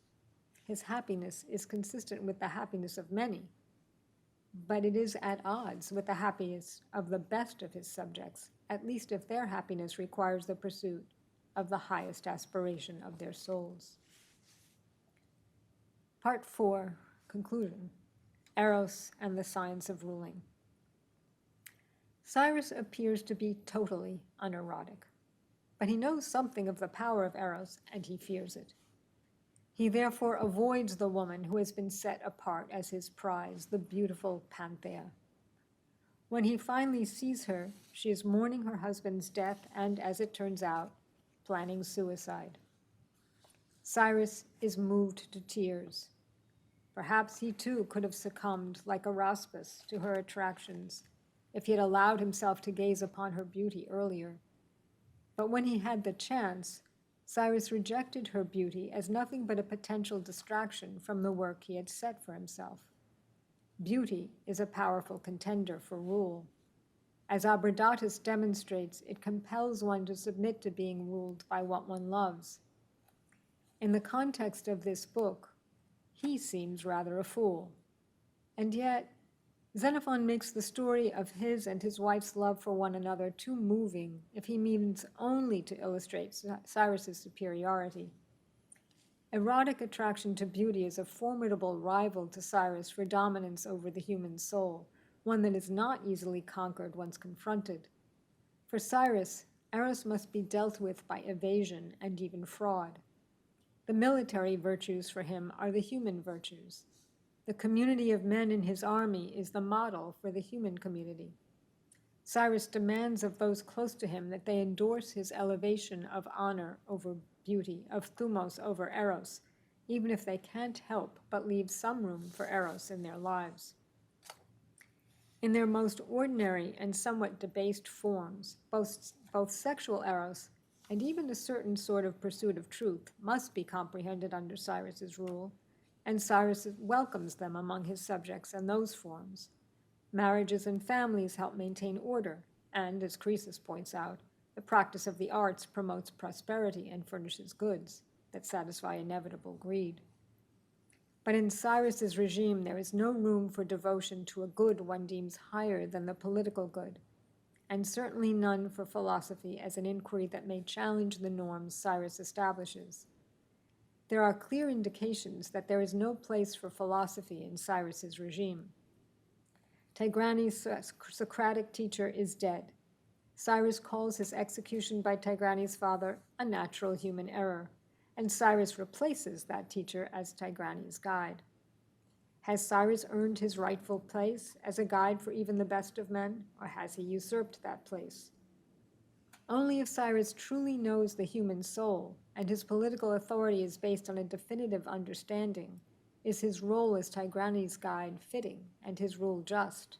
Speaker 1: His happiness is consistent with the happiness of many, but it is at odds with the happiness of the best of his subjects, at least if their happiness requires the pursuit of the highest aspiration of their souls. Part 4, Conclusion, Eros and the Science of Ruling. Cyrus appears to be totally unerotic, but he knows something of the power of Eros, and he fears it. He therefore avoids the woman who has been set apart as his prize, the beautiful Panthea. When he finally sees her, she is mourning her husband's death and, as it turns out, planning suicide. Cyrus is moved to tears. Perhaps he too could have succumbed, like Araspus, to her attractions, if he had allowed himself to gaze upon her beauty earlier. But when he had the chance, Cyrus rejected her beauty as nothing but a potential distraction from the work he had set for himself. Beauty is a powerful contender for rule. As Abradatus demonstrates, it compels one to submit to being ruled by what one loves. In the context of this book, he seems rather a fool. And yet, Xenophon makes the story of his and his wife's love for one another too moving if he means only to illustrate Cyrus's superiority. Erotic attraction to beauty is a formidable rival to Cyrus for dominance over the human soul, one that is not easily conquered once confronted. For Cyrus, Eros must be dealt with by evasion and even fraud. The military virtues for him are the human virtues. The community of men in his army is the model for the human community. Cyrus demands of those close to him that they endorse his elevation of honor over beauty, of thumos over eros, even if they can't help but leave some room for eros in their lives. In their most ordinary and somewhat debased forms, both sexual eros and even a certain sort of pursuit of truth must be comprehended under Cyrus's rule, and Cyrus welcomes them among his subjects in those forms. Marriages and families help maintain order, and, as Croesus points out, the practice of the arts promotes prosperity and furnishes goods that satisfy inevitable greed. But in Cyrus's regime, there is no room for devotion to a good one deems higher than the political good, and certainly none for philosophy as an inquiry that may challenge the norms Cyrus establishes. There are clear indications that there is no place for philosophy in Cyrus's regime. Tigranes' Socratic teacher is dead. Cyrus calls his execution by Tigranes' father a natural human error, and Cyrus replaces that teacher as Tigranes' guide. Has Cyrus earned his rightful place as a guide for even the best of men, or has he usurped that place? Only if Cyrus truly knows the human soul, and his political authority is based on a definitive understanding, is his role as Tigranes' guide fitting and his rule just.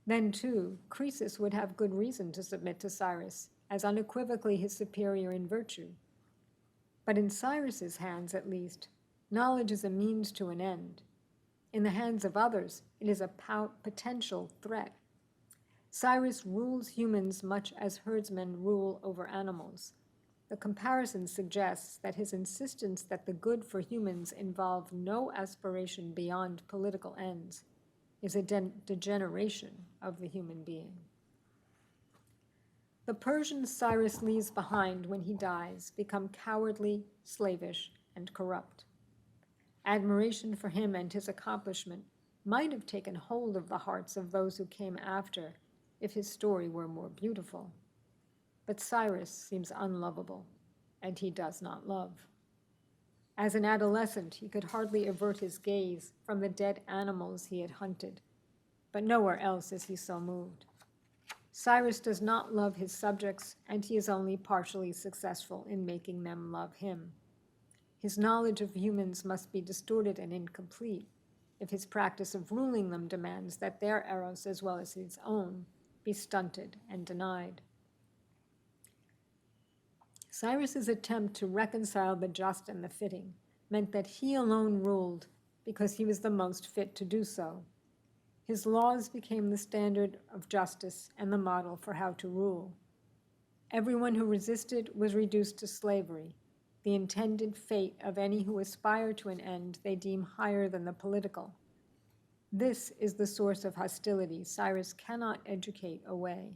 Speaker 1: Then, too, Croesus would have good reason to submit to Cyrus, as unequivocally his superior in virtue. But in Cyrus's hands, at least, knowledge is a means to an end. In the hands of others, it is a potential threat. Cyrus rules humans much as herdsmen rule over animals. The comparison suggests that his insistence that the good for humans involve no aspiration beyond political ends is a degeneration of the human being. The Persians Cyrus leaves behind when he dies become cowardly, slavish, and corrupt. Admiration for him and his accomplishment might have taken hold of the hearts of those who came after if his story were more beautiful. But Cyrus seems unlovable, and he does not love. As an adolescent, he could hardly avert his gaze from the dead animals he had hunted, but nowhere else is he so moved. Cyrus does not love his subjects, and he is only partially successful in making them love him. His knowledge of humans must be distorted and incomplete if his practice of ruling them demands that their eros, as well as his own, be stunted and denied. Cyrus's attempt to reconcile the just and the fitting meant that he alone ruled because he was the most fit to do so. His laws became the standard of justice and the model for how to rule. Everyone who resisted was reduced to slavery, the intended fate of any who aspire to an end they deem higher than the political. This is the source of hostility Cyrus cannot educate away.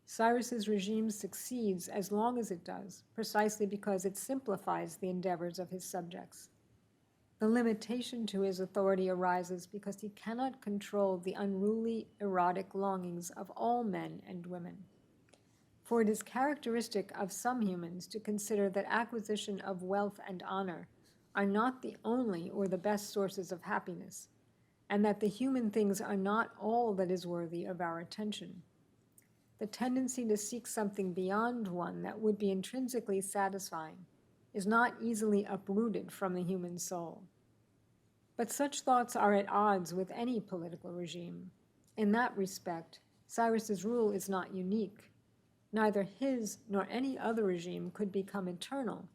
Speaker 1: Cyrus's regime succeeds as long as it does, precisely because it simplifies the endeavors of his subjects. The limitation to his authority arises because he cannot control the unruly, erotic longings of all men and women. For it is characteristic of some humans to consider that acquisition of wealth and honor are not the only or the best sources of happiness, and that the human things are not all that is worthy of our attention. The tendency to seek something beyond one that would be intrinsically satisfying is not easily uprooted from the human soul. But such thoughts are at odds with any political regime. In that respect, Cyrus's rule is not unique. Neither his nor any other regime could become eternal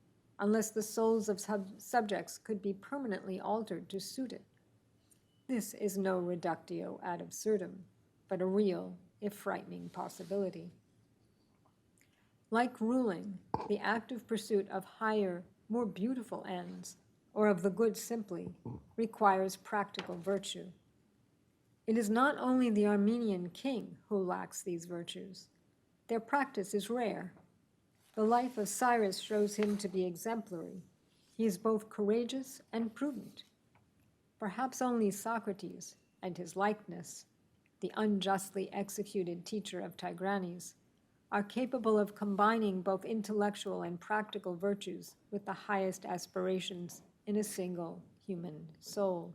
Speaker 1: unless the souls of subjects could be permanently altered to suit it. This is no reductio ad absurdum, but a real if frightening, possibility. Like ruling, the active pursuit of higher, more beautiful ends, or of the good simply, requires practical virtue. It is not only the Armenian king who lacks these virtues. Their practice is rare. The life of Cyrus shows him to be exemplary. He is both courageous and prudent. Perhaps only Socrates and his likeness, the unjustly executed teacher of Tigranes, are capable of combining both intellectual and practical virtues with the highest aspirations in a single human soul.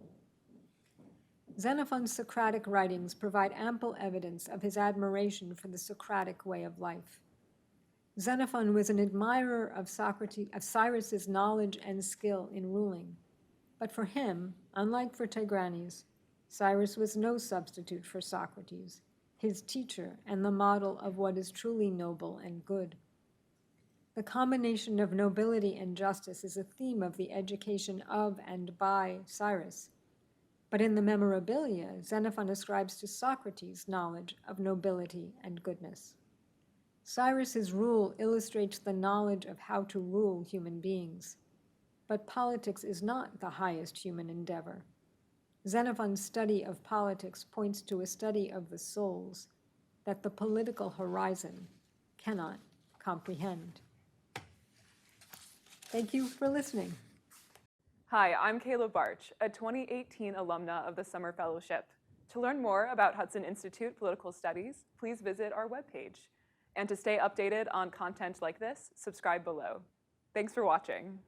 Speaker 1: Xenophon's Socratic writings provide ample evidence of his admiration for the Socratic way of life. Xenophon was an admirer of Cyrus's knowledge and skill in ruling, but for him, unlike for Tigranes, Cyrus was no substitute for Socrates, his teacher and the model of what is truly noble and good. The combination of nobility and justice is a theme of the education of and by Cyrus. But in the memorabilia, Xenophon ascribes to Socrates knowledge of nobility and goodness. Cyrus's rule illustrates the knowledge of how to rule human beings. But politics is not the highest human endeavor. Xenophon's study of politics points to a study of the souls that the political horizon cannot comprehend. Thank you for listening.
Speaker 2: Hi, I'm Kayla Barch, a 2018 alumna of the Summer Fellowship. To learn more about Hudson Institute Political Studies, please visit our webpage. And to stay updated on content like this, subscribe below. Thanks for watching.